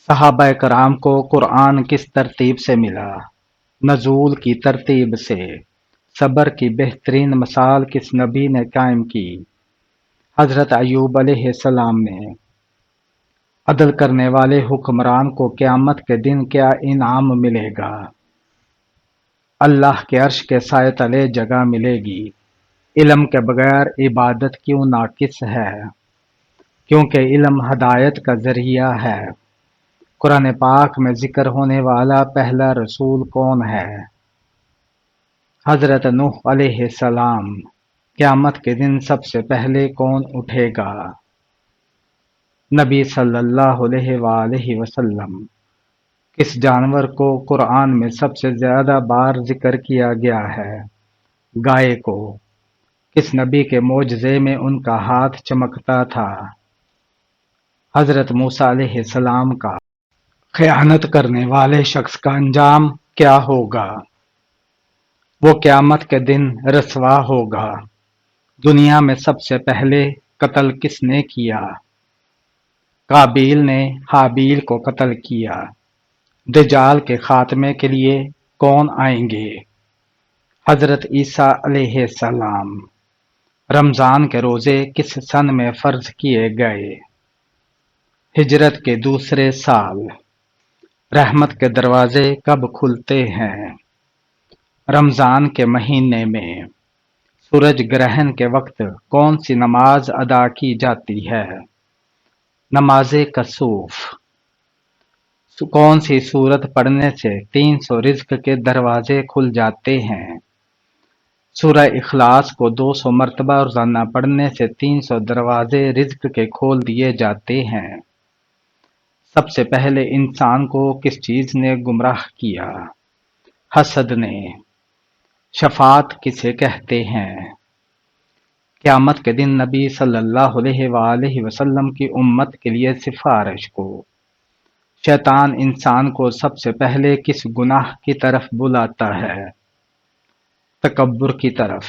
صحابہ کرام کو قرآن کس ترتیب سے ملا؟ نزول کی ترتیب سے۔ صبر کی بہترین مثال کس نبی نے قائم کی؟ حضرت ایوب علیہ السلام نے۔ عدل کرنے والے حکمران کو قیامت کے دن کیا انعام ملے گا؟ اللہ کے عرش کے سائے تلے جگہ ملے گی۔ علم کے بغیر عبادت کیوں ناقص ہے؟ کیونکہ علم ہدایت کا ذریعہ ہے۔ قرآن پاک میں ذکر ہونے والا پہلا رسول کون ہے؟ حضرت نوح علیہ السلام۔ قیامت کے دن سب سے پہلے کون اٹھے گا؟ نبی صلی اللہ علیہ وآلہ وسلم۔ کس جانور کو قرآن میں سب سے زیادہ بار ذکر کیا گیا ہے؟ گائے کو۔ کس نبی کے معجزے میں ان کا ہاتھ چمکتا تھا؟ حضرت موسیٰ علیہ السلام کا۔ خیانت کرنے والے شخص کا انجام کیا ہوگا؟ وہ قیامت کے دن رسوا ہوگا۔ دنیا میں سب سے پہلے قتل کس نے کیا؟ قابیل نے حابیل کو قتل کیا۔ دجال کے خاتمے کے لیے کون آئیں گے؟ حضرت عیسیٰ علیہ السلام۔ رمضان کے روزے کس سن میں فرض کیے گئے؟ ہجرت کے دوسرے سال۔ رحمت کے دروازے کب کھلتے ہیں؟ رمضان کے مہینے میں۔ سورج گرہن کے وقت کون سی نماز ادا کی جاتی ہے؟ نماز کسوف۔ کون سی سورت پڑھنے سے 300 رزق کے دروازے کھل جاتے ہیں؟ سورہ اخلاص کو 200 مرتبہ روزانہ پڑھنے سے 300 دروازے رزق کے کھول دیے جاتے ہیں۔ سب سے پہلے انسان کو کس چیز نے گمراہ کیا؟ حسد نے۔ شفاعت کسے کہتے ہیں؟ قیامت کے دن نبی صلی اللہ علیہ وآلہ وسلم کی امت کے لیے سفارش کو۔ شیطان انسان کو سب سے پہلے کس گناہ کی طرف بلاتا ہے؟ تکبر کی طرف۔